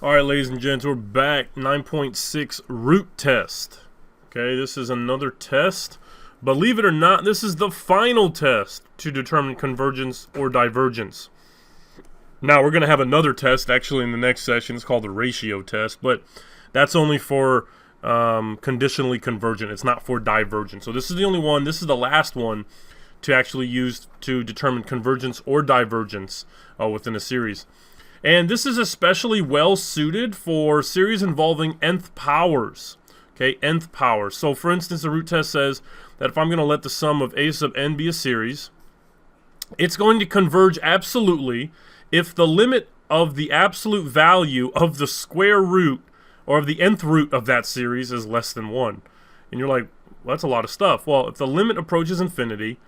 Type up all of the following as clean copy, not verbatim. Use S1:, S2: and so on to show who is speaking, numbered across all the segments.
S1: Alright, ladies and gents, we're back. 9.6 root test. Okay, this is another test. Believe it or not, this is the final test to determine convergence or divergence. Now, we're going to have another test actually in the next session. It's called the ratio test, but that's only for conditionally convergent. It's not for divergent. So this is the only one. This is the last one to actually use to determine convergence or divergence within a series. And this is especially well suited for series involving nth powers. Okay, nth powers. So for instance, the root test says that if I'm going to let the sum of a sub n be a series, it's going to converge absolutely if the limit of the absolute value of the square root or of the nth root of that series is less than 1. And you're like, well, that's a lot of stuff. Well, if the limit approaches infinity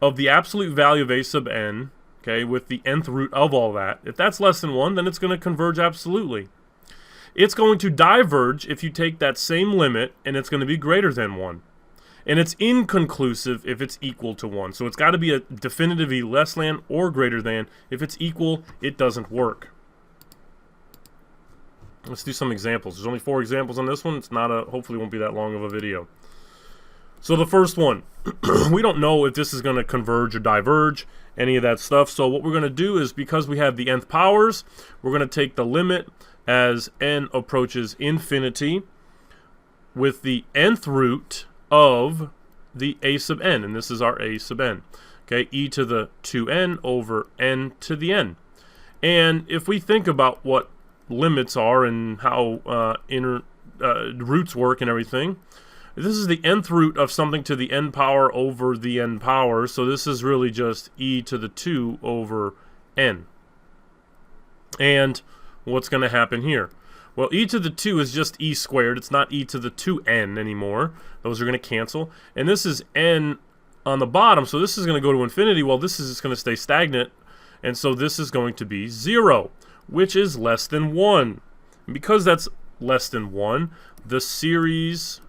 S1: of the absolute value of a sub n, okay, with the nth root of all that, if that's less than 1, then it's going to converge absolutely. It's going to diverge if you take that same limit, and it's going to be greater than 1. And it's inconclusive if it's equal to 1. So it's got to be a definitively less than or greater than. If it's equal, it doesn't work. Let's do some examples. There's only 4 examples on this one. It's not a, hopefully won't be that long of a video. So the first one, we don't know if this is going to converge or diverge, any of that stuff. So what we're going to do is, because we have the nth powers, we're going to take the limit as n approaches infinity with the nth root of the a sub n, and this is our a sub n. Okay, e to the 2n over n to the n. And if we think about what limits are and how roots work and everything, this is the nth root of something to the n power over the n power, so this is really just e to the 2 over n. And what's going to happen here? Well, e to the 2 is just e squared. It's not e to the 2n anymore. Those are going to cancel. And this is n on the bottom, so this is going to go to infinity. Well, this is just going to stay stagnant, and so this is going to be 0, which is less than 1. And because that's less than 1, the series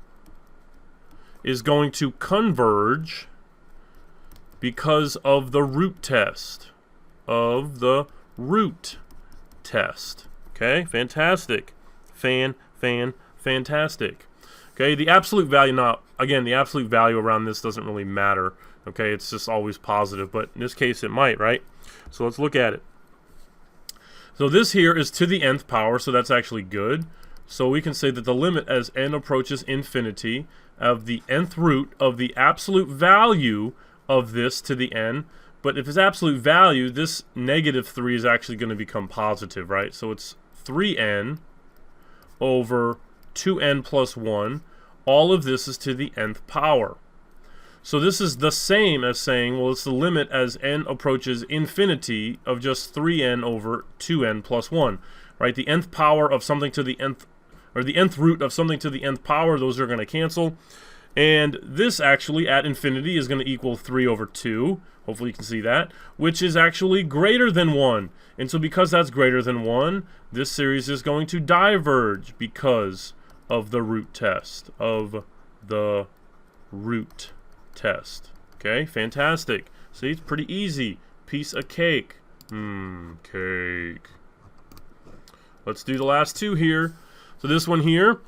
S1: is going to converge because of the root test. Okay, fantastic. Fantastic. Okay, the absolute value, now, again, the absolute value around this doesn't really matter. Okay, it's just always positive, but in this case it might, right? So let's look at it. So this here is to the nth power, so that's actually good. So we can say that the limit as n approaches infinity of the nth root of the absolute value of this to the n. But if it's absolute value, this negative 3 is actually going to become positive, right? So it's 3n over 2n plus 1. All of this is to the nth power. So this is the same as saying, well, it's the limit as n approaches infinity of just 3n over 2n plus 1, right? The nth power of something to the nth, or the nth root of something to the nth power, those are going to cancel. And this actually at infinity is going to equal 3 over 2. Hopefully you can see that, which is actually greater than 1. And so because that's greater than 1, this series is going to diverge because of the root test. Okay, fantastic. See, it's pretty easy. Piece of cake. Cake. Let's do the last 2 here. So this one here,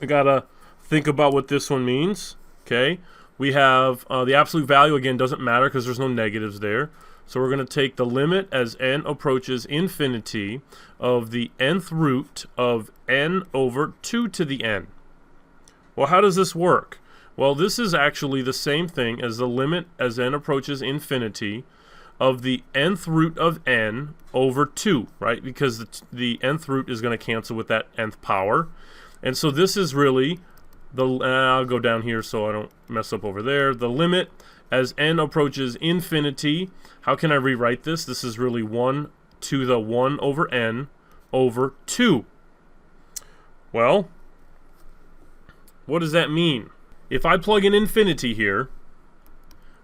S1: I gotta think about what this one means. Okay, we have the absolute value, again, doesn't matter because there's no negatives there. So we're going to take the limit as n approaches infinity of the nth root of n over 2 to the n. Well, how does this work? Well, this is actually the same thing as the limit as n approaches infinity of the nth root of n over 2, right? Because the nth root is going to cancel with that nth power. And so this is really the, I'll go down here so I don't mess up over there. The limit as n approaches infinity, how can I rewrite this? This is really 1 to the 1 over n over 2. Well, what does that mean? If I plug in infinity here,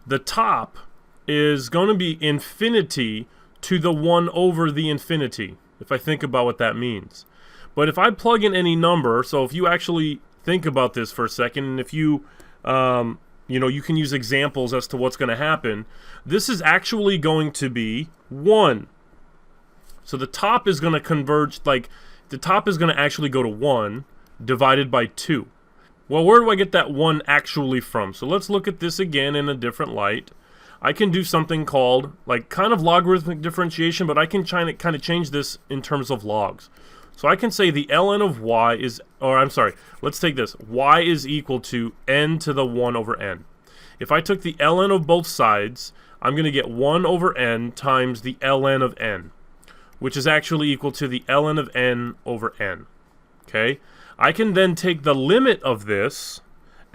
S1: the top is going to be infinity to the 1 over the infinity, if I think about what that means. But if I plug in any number, so if you actually think about this for a second, and if you, you can use examples as to what's going to happen, this is actually going to be 1. So the top is going to converge, like, the top is going to actually go to 1 divided by 2. Well, where do I get that 1 actually from? So let's look at this again in a different light. I can do something called, like, kind of logarithmic differentiation, but I can kind of change this in terms of logs. So I can say the ln of y is, or I'm sorry, let's take this. Y is equal to n to the 1 over n. If I took the ln of both sides, I'm going to get 1 over n times the ln of n, which is actually equal to the ln of n over n. Okay? I can then take the limit of this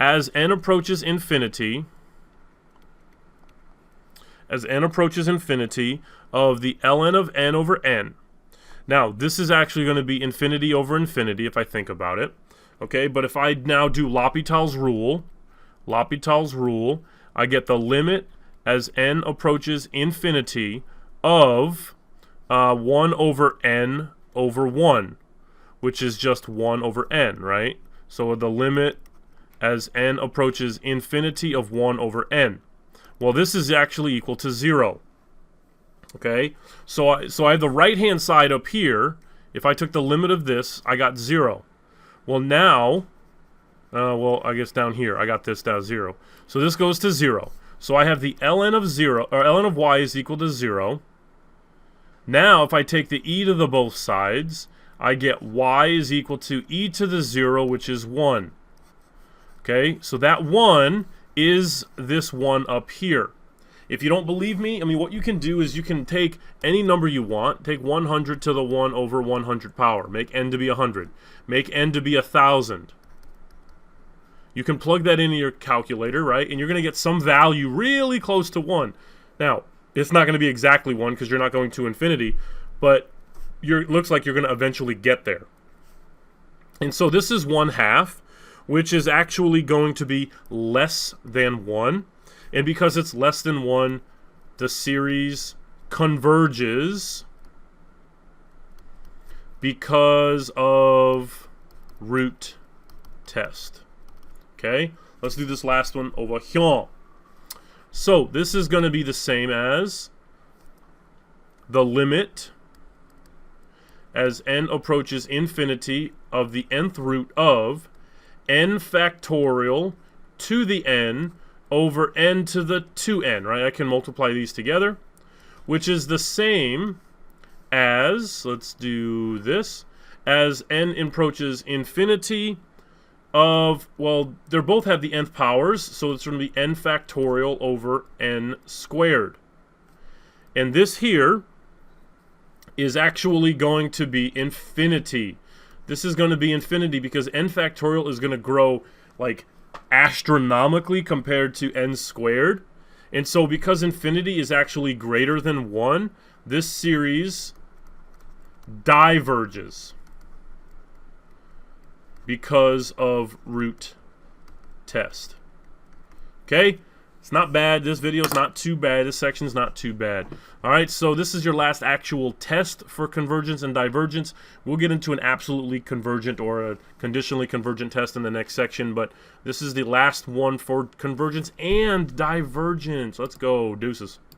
S1: as n approaches infinity, of the ln of n over n. Now, this is actually going to be infinity over infinity if I think about it. Okay, but if I now do L'Hopital's rule, I get the limit as n approaches infinity of 1 over n over 1, which is just 1 over n, right? So the limit as n approaches infinity of 1 over n. Well, this is actually equal to 0. Okay, so I have the right-hand side up here. If I took the limit of this, I got 0. Well, now, well, I guess down here, I got this down 0. So this goes to 0. So I have the ln of 0, or ln of y is equal to 0. Now, if I take the e to the both sides, I get y is equal to e to the 0, which is 1. Okay, so that 1 is this 1 up here. If you don't believe me, I mean, what you can do is you can take any number you want, take 100 to the 1 over 100 power, make n to be 100, make n to be 1,000. You can plug that into your calculator, right? And you're going to get some value really close to 1. Now, it's not going to be exactly 1 because you're not going to infinity, but it looks like you're going to eventually get there. And so this is 1/2, which is actually going to be less than 1. And because it's less than 1, the series converges because of root test. Okay, let's do this last one over here. So this is going to be the same as the limit as n approaches infinity of the nth root of n factorial to the n over n to the 2n, right? I can multiply these together, which is the same as, let's do this, as n approaches infinity of, well, they both have the nth powers, so it's going to be n factorial over n squared. And this here is actually going to be infinity. This is going to be infinity because n factorial is going to grow like astronomically compared to n squared. And so because infinity is actually greater than 1, this series diverges because of root test. Okay? It's not bad. This video is not too bad. This section is not too bad. All right, so this is your last actual test for convergence and divergence. We'll get into an absolutely convergent or a conditionally convergent test in the next section, but this is the last one for convergence and divergence. Let's go. Deuces.